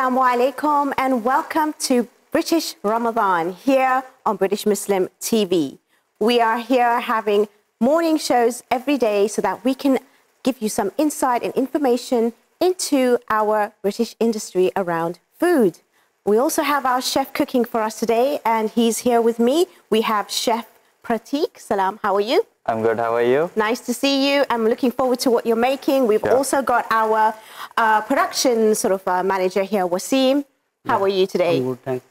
Assalamu alaikum and welcome to British Ramadan here on British Muslim TV. We are here having morning shows every day so that we can give you some insight and information into our British industry around food. We also have our chef cooking for us today and he's here with me. We have Chef Pratik. Salam, how are you? I'm good, how are you? Nice to see you. I'm looking forward to what you're making. We've also got our production manager here, Wasim. How are you today? I'm good, thanks.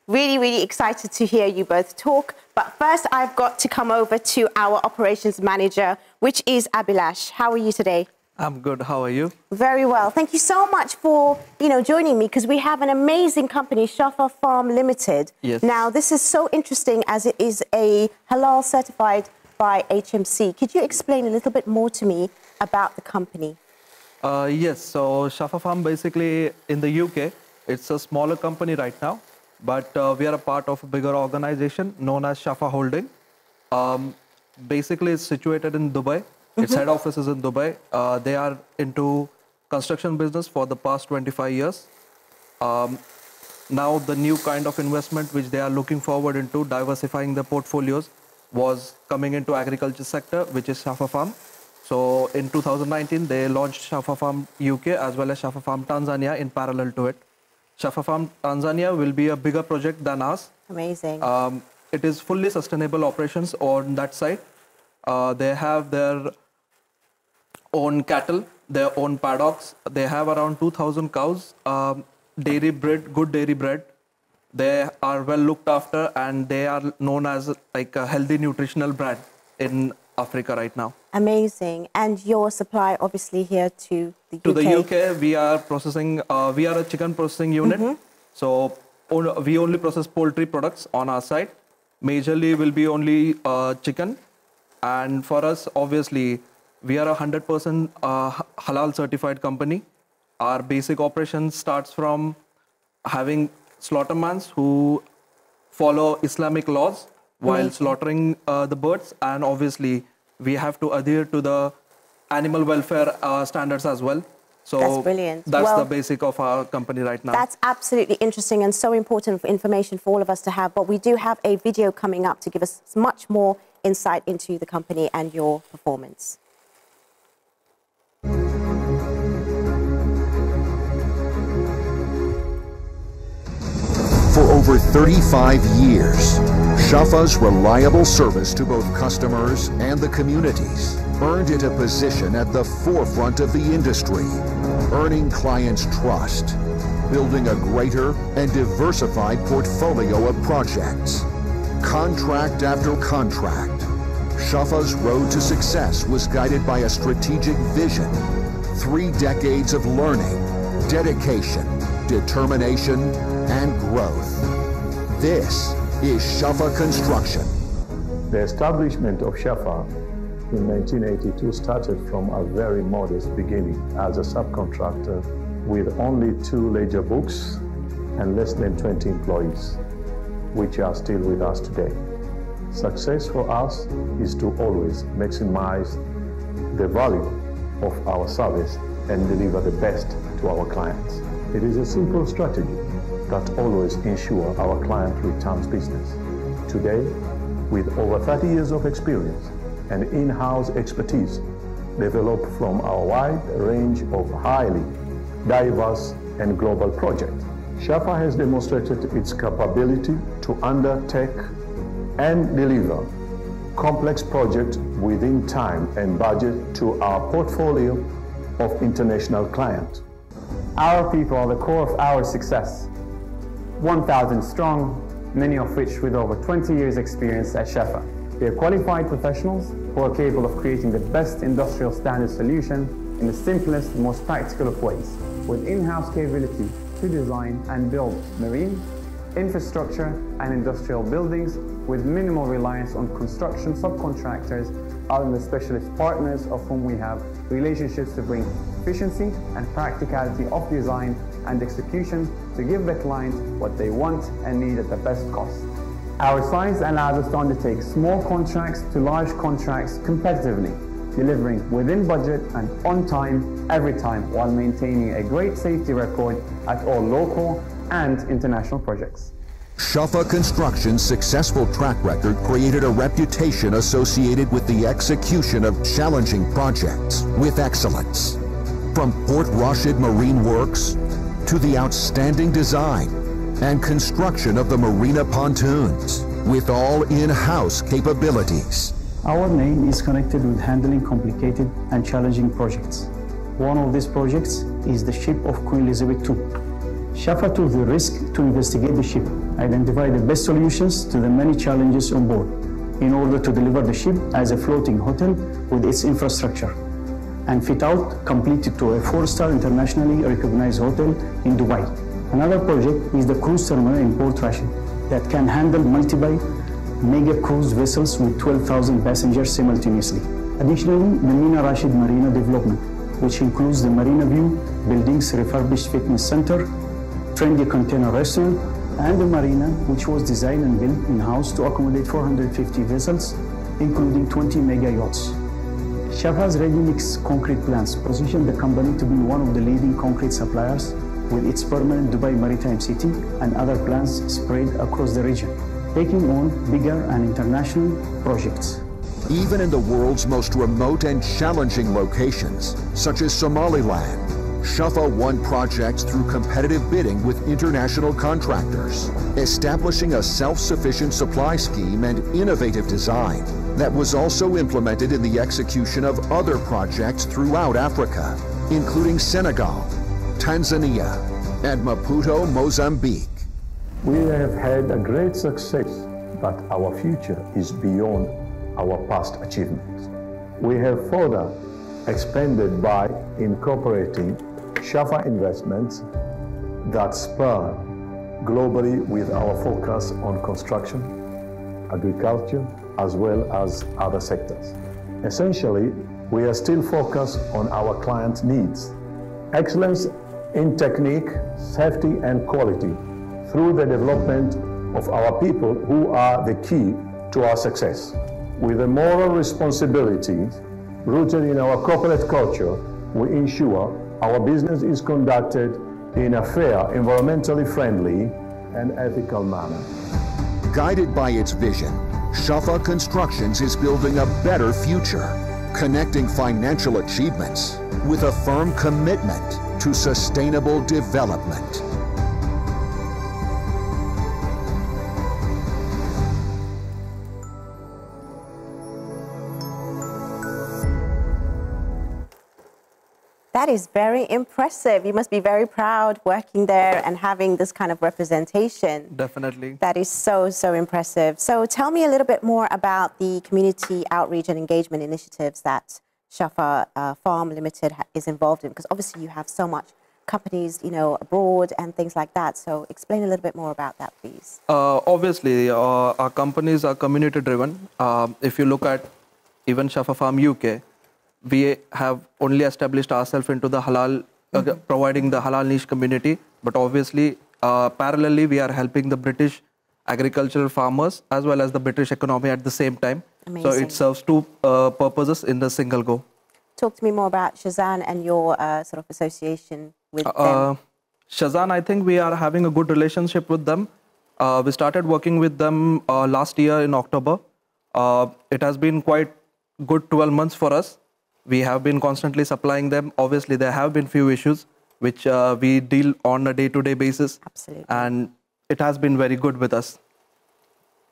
Really excited to hear you both talk. But first, I've got to come over to our operations manager, which is Abhilash. How are you today? I'm good, how are you? Very well. Thank you so much for, joining me because we have an amazing company, Shafa Farm Limited. Yes. Now, this is so interesting as it is a halal certified by HMC. Could you explain a little bit more to me about the company? Yes, so Shafa Farm basically in the UK, it's a smaller company right now, but we are a part of a bigger organization known as Shafa Holding. Basically, it's situated in Dubai. Its head office is in Dubai. They are into construction business for the past 25 years. Now, the new kind of investment which they are looking forward into, diversifying their portfolios, was coming into agriculture sector, which is Shafa Farm. So in 2019, they launched Shafa Farm UK as well as Shafa Farm Tanzania in parallel to it. Shafa Farm Tanzania will be a bigger project than ours. Amazing. It is fully sustainable operations on that side. They have their own cattle, their own paddocks. They have around 2,000 cows, dairy breed, good dairy bread. They are well looked after and they are known as like a healthy nutritional brand in Africa right now. Amazing. And your supply obviously here to the UK? To the UK, we are processing, we are a chicken processing unit. So we only process poultry products on our side. Majorly will be only chicken. And for us, obviously, we are a 100% halal certified company. Our basic operation starts from having slaughtermans who follow Islamic laws while slaughtering the birds, and obviously we have to adhere to the animal welfare standards as well. So that's brilliant. That's the basic of our company right now. That's absolutely interesting and so important information for all of us to have. But we do have a video coming up to give us much more insight into the company and your performance. For over 35 years, Shafa's reliable service to both customers and the communities earned it a position at the forefront of the industry, earning clients' trust, building a greater and diversified portfolio of projects. Contract after contract, Shafa's road to success was guided by a strategic vision, 3 decades of learning, dedication, determination, and growth. This is Shafa Construction. The establishment of Shafa in 1982 started from a very modest beginning as a subcontractor with only 2 ledger books and less than 20 employees, which are still with us today. Success for us is to always maximize the value of our service and deliver the best to our clients. It is a simple strategy that always ensure our client returns business. Today, with over 30 years of experience and in-house expertise developed from our wide range of highly diverse and global projects, Shafa has demonstrated its capability to undertake and deliver complex projects within time and budget to our portfolio of international clients. Our people are the core of our success. 1,000 strong, many of which with over 20 years experience at Shafa. They are qualified professionals who are capable of creating the best industrial standard solution in the simplest, most practical of ways, with in-house capability to design and build marine, infrastructure and industrial buildings with minimal reliance on construction subcontractors other than the specialist partners of whom we have relationships to bring efficiency and practicality of design and execution to give the client what they want and need at the best cost. Our size allows us to undertake small contracts to large contracts competitively, delivering within budget and on time, every time, while maintaining a great safety record at all local and international projects. Shafa Construction's successful track record created a reputation associated with the execution of challenging projects with excellence. From Port Rashid Marine Works to the outstanding design and construction of the marina pontoons with all in-house capabilities. Our name is connected with handling complicated and challenging projects. One of these projects is the ship of Queen Elizabeth II. Shafa took the risk to investigate the ship, identify the best solutions to the many challenges on board in order to deliver the ship as a floating hotel with its infrastructure and fit out completed to a 4-star internationally recognized hotel in Dubai. Another project is the cruise terminal in Port Rashid that can handle multiple mega cruise vessels with 12,000 passengers simultaneously. Additionally, the Mina Rashid Marina development, which includes the Marina View, buildings, refurbished fitness center, trendy container restaurant, and the marina, which was designed and built in-house to accommodate 450 vessels, including 20 mega yachts. Shafa's ready-mix concrete plants position the company to be one of the leading concrete suppliers with its permanent Dubai Maritime City and other plants spread across the region, taking on bigger and international projects. Even in the world's most remote and challenging locations, such as Somaliland, Shafa won projects through competitive bidding with international contractors, establishing a self-sufficient supply scheme and innovative design that was also implemented in the execution of other projects throughout Africa, including Senegal, Tanzania, and Maputo, Mozambique. We have had a great success, but our future is beyond our past achievements. We have further expanded by incorporating Shafa investments that spur globally with our focus on construction, agriculture, as well as other sectors. Essentially, we are still focused on our client needs. Excellence in technique, safety, and quality through the development of our people who are the key to our success. With a moral responsibility rooted in our corporate culture, we ensure our business is conducted in a fair, environmentally friendly, and ethical manner. Guided by its vision, Shafa Constructions is building a better future, connecting financial achievements with a firm commitment to sustainable development. That is very impressive. You must be very proud working there and having this kind of representation. Definitely. That is so, so impressive. So tell me a little bit more about the community outreach and engagement initiatives that Shafa Farm Limited is involved in, because obviously you have so much companies, you know, abroad and things like that. So explain a little bit more about that, please. Obviously, our companies are community driven. If you look at even Shafa Farm UK, we have only established ourselves into the halal, providing the halal niche community. But obviously, parallelly, we are helping the British agricultural farmers as well as the British economy at the same time. Amazing. So it serves two purposes in the single go. Talk to me more about Shazan and your sort of association with them. Shazan, I think we are having a good relationship with them. We started working with them last year in October. It has been quite good 12 months for us. We have been constantly supplying them. Obviously, there have been few issues which we deal on a day-to-day basis. Absolutely. And it has been very good with us.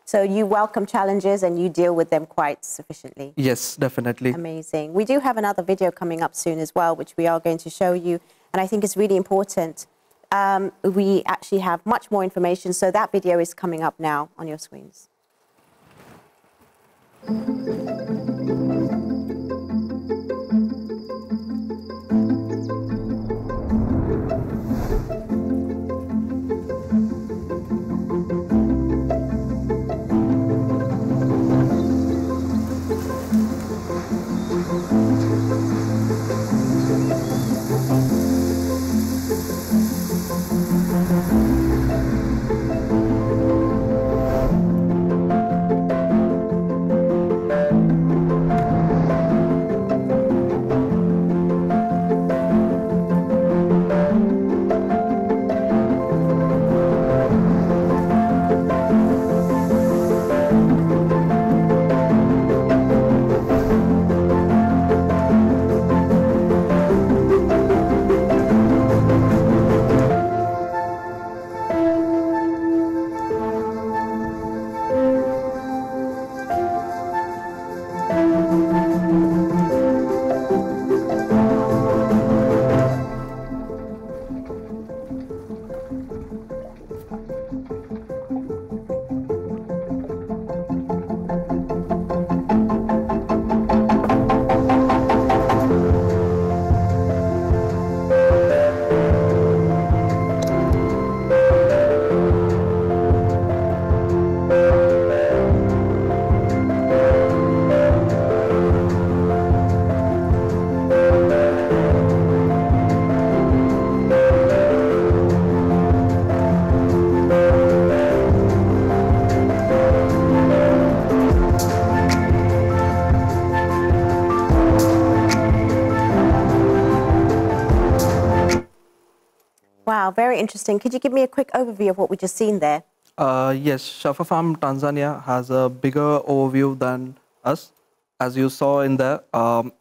So you welcome challenges and you deal with them quite sufficiently. Yes, definitely. Amazing. We do have another video coming up soon as well, which we are going to show you. And I think it's really important. We actually have much more information. So that video is coming up now on your screens. Wow, very interesting. Could you give me a quick overview of what we just seen there? Yes, Shafa Farm Tanzania has a bigger overview than us. As you saw in there,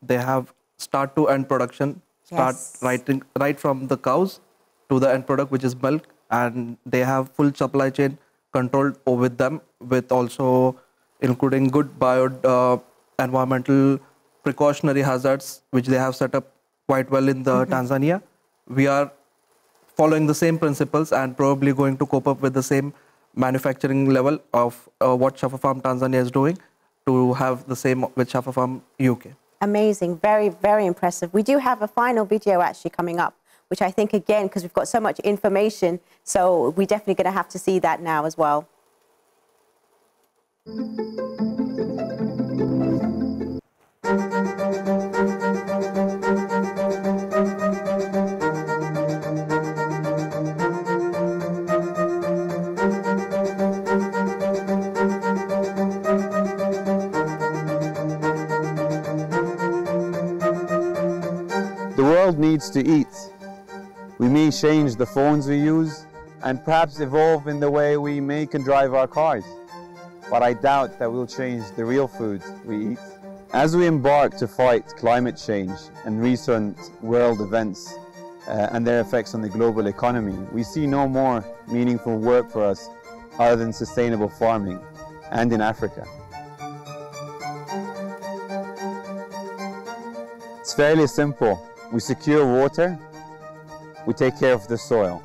they have start to end production, Yes. right from the cows to the end product, which is milk, and they have full supply chain controlled with them, with also including good environmental precautionary hazards, which they have set up quite well in the Tanzania. We are following the same principles and probably going to cope up with the same manufacturing level of what Shafa Farm Tanzania is doing to have the same with Shafa Farm UK. Amazing. Very, very impressive. We do have a final video actually coming up, which I think, again, because we've got so much information, so we're definitely going to have to see that now as well. The world needs to eat. We may change the phones we use and perhaps evolve in the way we make and drive our cars, but I doubt that we'll change the real food we eat. As we embark to fight climate change and recent world events and their effects on the global economy, we see no more meaningful work for us other than sustainable farming, and in Africa. It's fairly simple. We secure water, we take care of the soil.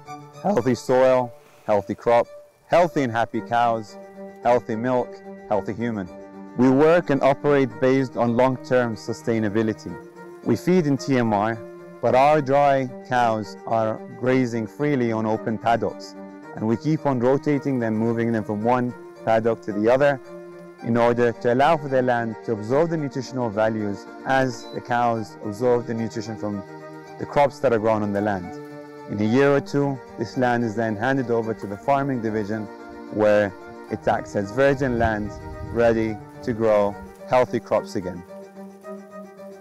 Soil, healthy crop, healthy and happy cows, healthy milk, healthy human. We work and operate based on long-term sustainability. We feed in TMR, but our dry cows are grazing freely on open paddocks, and we keep on rotating them, moving them from one paddock to the other in order to allow for their land to absorb the nutritional values as the cows absorb the nutrition from the crops that are grown on the land. In a year or two, this land is then handed over to the farming division, where it acts as virgin land, ready to grow healthy crops again.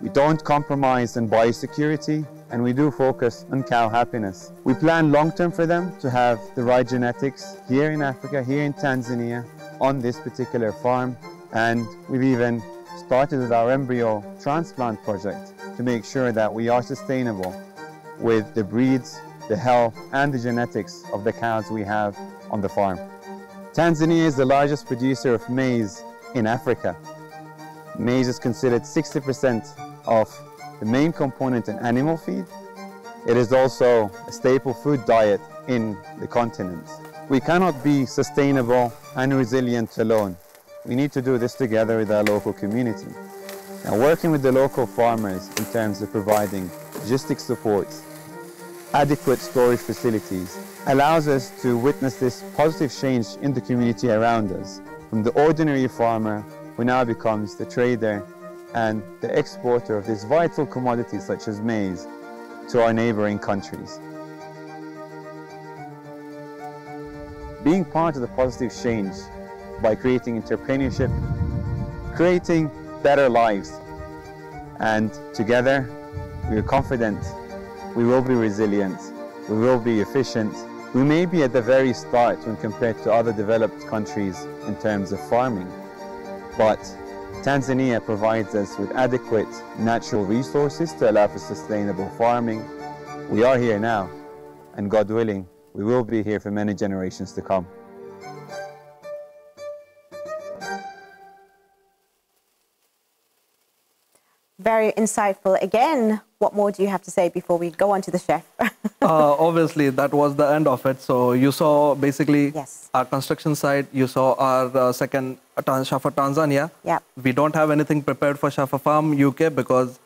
We don't compromise on biosecurity, and we do focus on cow happiness. We plan long-term for them to have the right genetics here in Africa, here in Tanzania, on this particular farm, and we've even started with our embryo transplant project to make sure that we are sustainable with the breeds, the health, and the genetics of the cows we have on the farm. Tanzania is the largest producer of maize in Africa. Maize is considered 60% of the main component in animal feed. It is also a staple food diet in the continent. We cannot be sustainable and resilient alone. We need to do this together with our local community. Now, working with the local farmers in terms of providing logistic support, adequate storage facilities, allows us to witness this positive change in the community around us, from the ordinary farmer who now becomes the trader and the exporter of this vital commodity such as maize to our neighboring countries. Being part of the positive change by creating entrepreneurship, creating better lives, and together we are confident we will be resilient, we will be efficient. We may be at the very start when compared to other developed countries in terms of farming, but Tanzania provides us with adequate natural resources to allow for sustainable farming. We are here now, and God willing, we will be here for many generations to come. Very insightful. Again, what more do you have to say before we go on to the chef? Obviously, that was the end of it. So you saw basically Yes. our construction site. You saw our second Shafa Tanzania. Yep. We don't have anything prepared for Shafa Farm UK because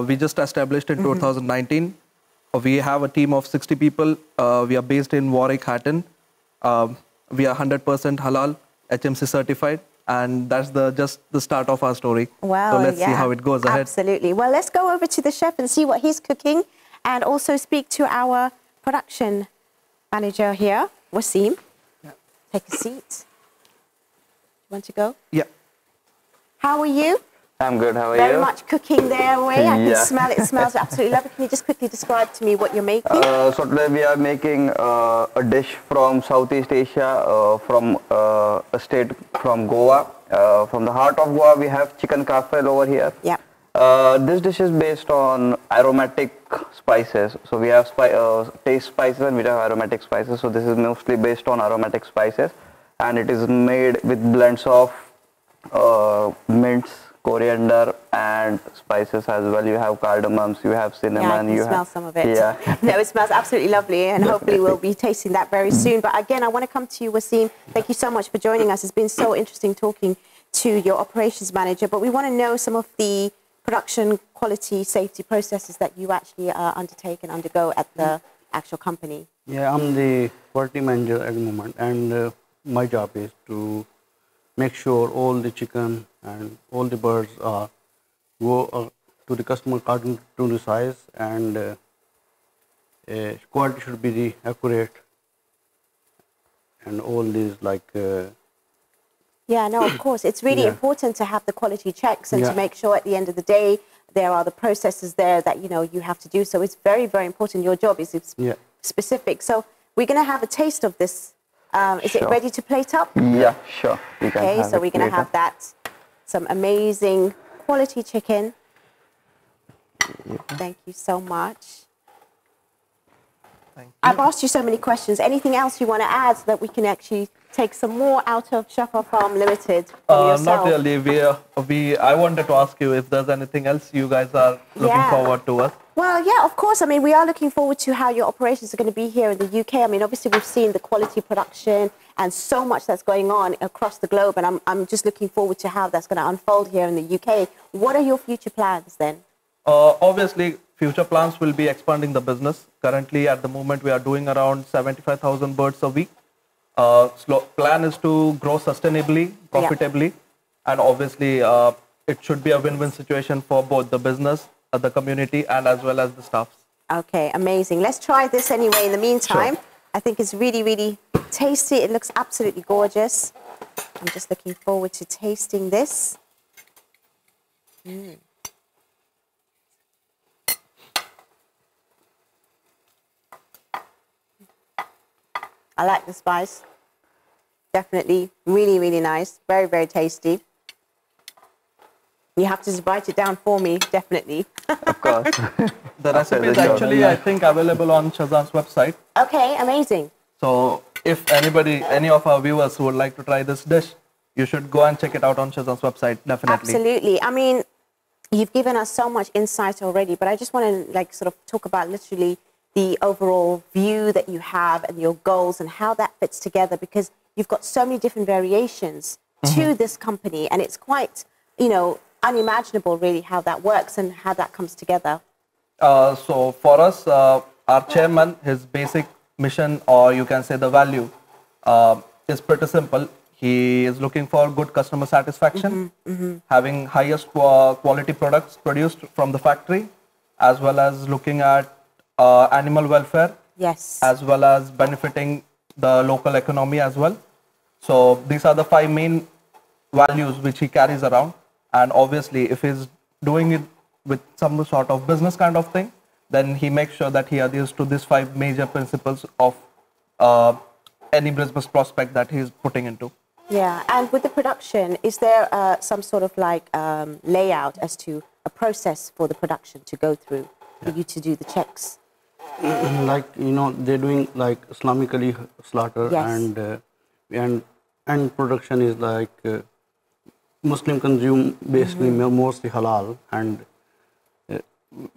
we just established in 2019. We have a team of 60 people. We are based in Warwick, Hatton. We are 100% halal, HMC certified. And that's just the start of our story. Well, so let's see how it goes ahead. Absolutely. Well, let's go over to the chef and see what he's cooking, and also speak to our production manager here, Wasim. Yeah. Take a seat. You want to go? Yeah. How are you? I'm good. How are Very you? much cooking there, Way. I can Yeah. smell it. It smells absolutely lovely. Can you just quickly describe to me what you're making? So today we are making a dish from Southeast Asia, from a state from Goa. From the heart of Goa, we have chicken Cafreal over here. Yeah. This dish is based on aromatic spices. So we have taste spices and we have aromatic spices. So this is mostly based on aromatic spices, and it is made with blends of mints, coriander, and spices as well. You have cardamoms, you have cinnamon. Yeah, I can you smell have, some of it. Yeah. No, it smells absolutely lovely, and hopefully we'll be tasting that very soon. But again, I want to come to you, Wasim. Thank you so much for joining us. It's been so interesting talking to your operations manager. But we want to know some of the production quality safety processes that you actually undertake and undergo at the actual company. Yeah, I'm the quality manager at the moment, and my job is to make sure all the chicken and all the birds go to the customer according to the size, and quality should be the accurate, and all these Yeah, no, of course. It's really Yeah. important to have the quality checks and to Yeah. make sure at the end of the day there are the processes there that, you have to do. So it's very, very important. Your job is Yeah. specific. So we're going to have a taste of this. Is it Sure. ready to plate up? Yeah, sure. You can Okay, have so it we're going to later. have that. Some amazing quality chicken. Thank you so much. Thank you. I've asked you so many questions. Anything else you want to add so that we can actually take some more out of Shafa Farm Limited from yourself? Not really. I wanted to ask you if there's anything else you guys are looking Yeah. forward to us. Well, yeah, of course. I mean, we are looking forward to how your operations are going to be here in the UK. I mean, obviously, we've seen the quality production and so much that's going on across the globe, and I'm just looking forward to how that's going to unfold here in the UK. What are your future plans then? Obviously, future plans will be expanding the business. Currently, at the moment, we are doing around 75,000 birds a week. Plan is to grow sustainably, profitably, and obviously, it should be a win-win situation for both the business, the community, and as well as the staff. Okay, amazing. Let's try this anyway in the meantime. Sure. I think it's really, really tasty. It looks absolutely gorgeous. I'm just looking forward to tasting this. I like the spice. Definitely really, really nice. Very, very tasty. You have to write it down for me, definitely. Of course. The recipe is sure. actually, I think, available on Shazan's website. Okay, amazing. So if any of our viewers who would like to try this dish, you should go and check it out on Shazan's website, definitely. Absolutely. I mean, you've given us so much insight already, but I just want to sort of talk about literally the overall view that you have and your goals and how that fits together, because you've got so many different variations to this company, and it's quite, unimaginable really how that works and how that comes together. So for us, our chairman, his basic mission, or you can say the value, is pretty simple. He is looking for good customer satisfaction, having highest quality products produced from the factory, as well as looking at animal welfare, Yes. as well as benefiting the local economy as well. So these are the 5 main values which he carries around. And obviously, if he's doing it with some sort of business kind of thing, then he makes sure that he adheres to these 5 major principles of any business prospect that he's putting into. Yeah, and with the production, is there some sort of layout as to a process for the production to go through for you to do the checks? They're doing Islamically slaughter, Yes. and production is Muslim consume basically mostly halal, and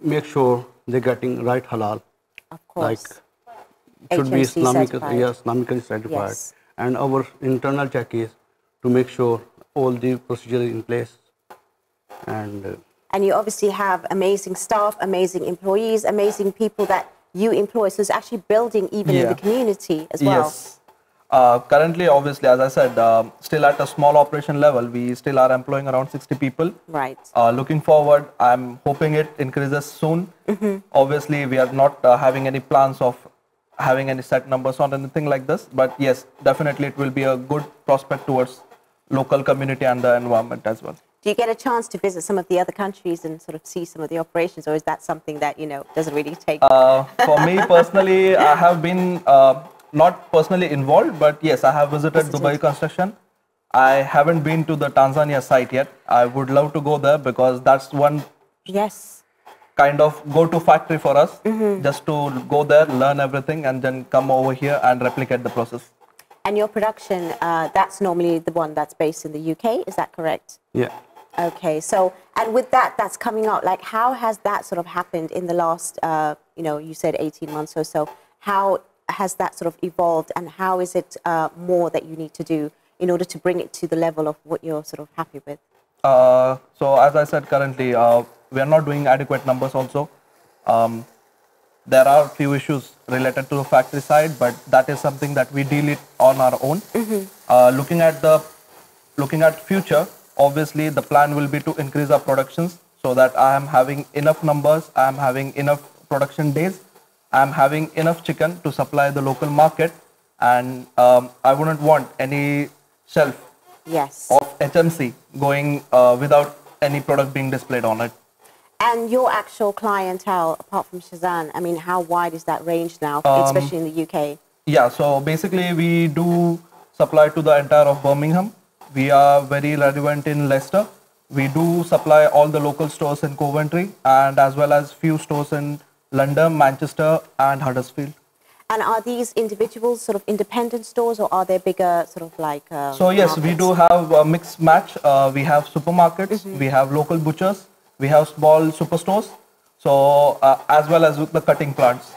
make sure they're getting right halal. Of course. Should be HMC certified. Islamically certified. Yes. And our internal check is to make sure all the procedures in place. And And you obviously have amazing staff, amazing employees, amazing people that you employ. So it's actually building even in the community as well. Yes. Currently, obviously, as I said, still at a small operation level, we still are employing around 60 people. Right. Looking forward, I'm hoping it increases soon. Obviously, we are not having any plans of having any set numbers or anything like this. But yes, definitely it will be a good prospect towards local community and the environment as well. Do you get a chance to visit some of the other countries and sort of see some of the operations, or is that something that, you know, doesn't really take? For me personally, I have been not personally involved, but yes, I have visited Dubai construction. I haven't been to the Tanzania site yet. I would love to go there because that's one kind of go-to factory for us, just to go there, learn everything, and then come over here and replicate the process. And your production, that's normally the one that's based in the UK, is that correct? Yeah. Okay, so, and with that, that's coming out, like, how has that sort of happened in the last, you know, you said 18 months or so? How has that sort of evolved, and how is it more that you need to do in order to bring it to the level of what you're sort of happy with? So, as I said, currently, we are not doing adequate numbers also. There are few issues related to the factory side, but that is something that we deal it on our own. Looking at future, obviously the plan will be to increase our productions so that I am having enough numbers, I am having enough production days, I am having enough chicken to supply the local market, and I wouldn't want any shelf of HMC going without any product being displayed on it. And your actual clientele, apart from Shazan, I mean, how wide is that range now, especially in the UK? Yeah, so basically we do supply to the entire of Birmingham. We are very relevant in Leicester. We do supply all the local stores in Coventry, and as well as few stores in London, Manchester and Huddersfield. And are these individuals sort of independent stores, or are they bigger sort of like So yes, we do have a mixed match. We have supermarkets, we have local butchers, we have small superstores, so as well as the cutting plants.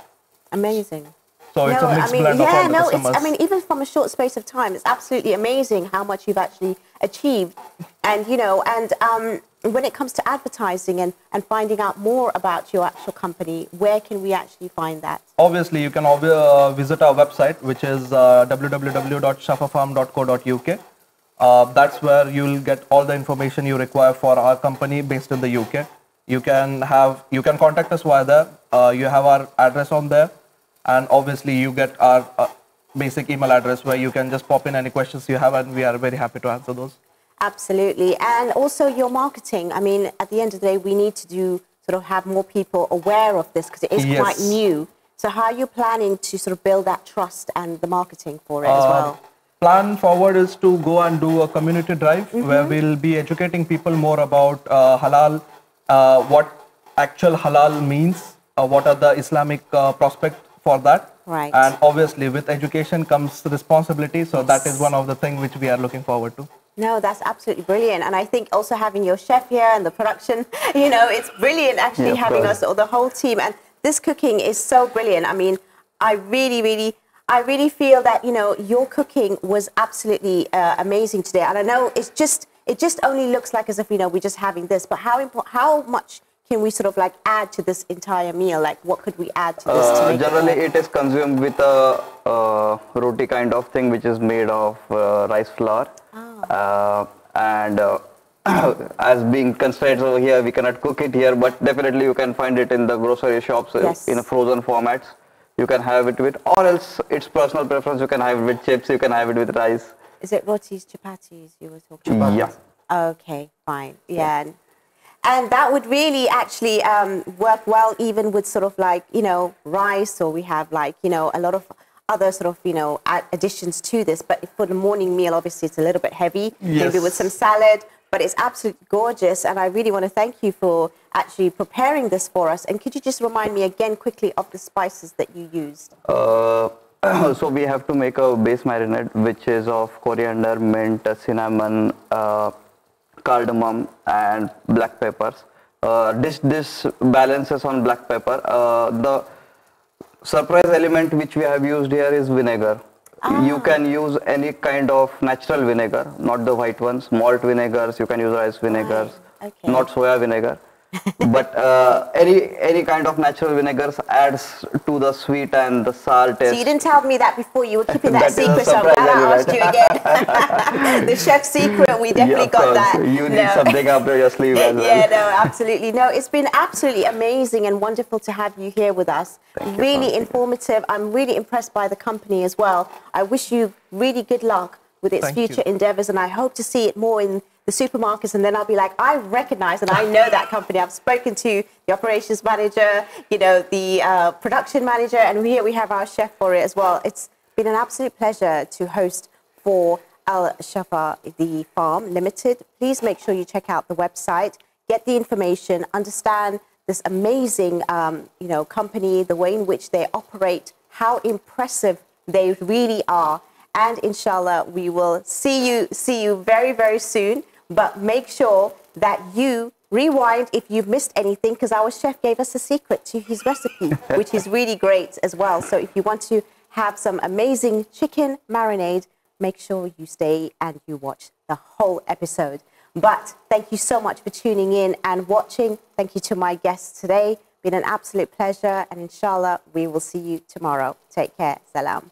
Amazing. So it's a mixed blend of all the customers. I mean, even from a short space of time, it's absolutely amazing how much you've actually achieved. And, you know, and when it comes to advertising and finding out more about your actual company, where can we actually find that? Obviously, you can visit our website, which is www.shafafarm.co.uk. That's where you'll get all the information you require for our company based in the UK. You can contact us via there. You have our address on there. And obviously, you get our basic email address where you can just pop in any questions you have, and we are very happy to answer those. Absolutely. And also your marketing. I mean, at the end of the day, we need to sort of have more people aware of this because it is quite new. So how are you planning to sort of build that trust and the marketing for it as well? Plan forward is to go and do a community drive where we'll be educating people more about halal, what actual halal means, what are the Islamic prospects for that. Right. And obviously with education comes responsibility. So that is one of the things which we are looking forward to. No, that's absolutely brilliant. And I think also having your chef here and the production, you know, it's brilliant actually having us, or the whole team. And this cooking is so brilliant. I mean, I really feel that, you know, your cooking was absolutely amazing today. And I know it just only looks like as if, you know, we're just having this, but how much can we sort of like add to this entire meal? Like what could we add to this? To make generally it is consumed with a roti kind of thing, which is made of rice flour. And as being constraints over here, we cannot cook it here, but definitely you can find it in the grocery shops in frozen formats. You can have it with, or else it's personal preference. You can have it with chips, you can have it with rice. Is it rotis, chapatis you were talking about? Yeah. Okay, fine. Yeah. And that would really actually work well even with sort of like, you know, rice, or we have like, you know, a lot of other sort of, you know, additions to this. But for the morning meal, obviously it's a little bit heavy, maybe with some salad, but it's absolutely gorgeous. And I really want to thank you for actually preparing this for us. And could you just remind me again quickly of the spices that you used? So we have to make a base marinade, which is of coriander, mint, cinnamon, cardamom and black peppers. This balances on black pepper. The surprise element which we have used here is vinegar. You can use any kind of natural vinegar, not the white ones. Malt vinegars, you can use rice vinegars, not soya vinegar. But any kind of natural vinegars adds to the sweet and the salt taste. So you didn't tell me that before. You were keeping that secret, so I'm glad I asked you again. The chef's secret, we definitely got that. You need something after your sleeve as well. Yeah, no, absolutely. No, it's been absolutely amazing and wonderful to have you here with us. Really informative. I'm really impressed by the company as well. I wish you really good luck with its future endeavors, and I hope to see it more in the supermarkets, and then I'll be like, I recognize and I know that company. I've spoken to the operations manager, you know, the production manager, and here we have our chef for it as well. It's been an absolute pleasure to host for Al Shafa, the Farm Limited. Please make sure you check out the website, get the information, understand this amazing, you know, company, the way in which they operate, how impressive they really are. And inshallah, we will see you very, very soon. But make sure that you rewind if you've missed anything, because our chef gave us a secret to his recipe, which is really great as well. So if you want to have some amazing chicken marinade, make sure you stay and you watch the whole episode. But thank you so much for tuning in and watching. Thank you to my guests today. Been an absolute pleasure, and inshallah, we will see you tomorrow. Take care. Salam.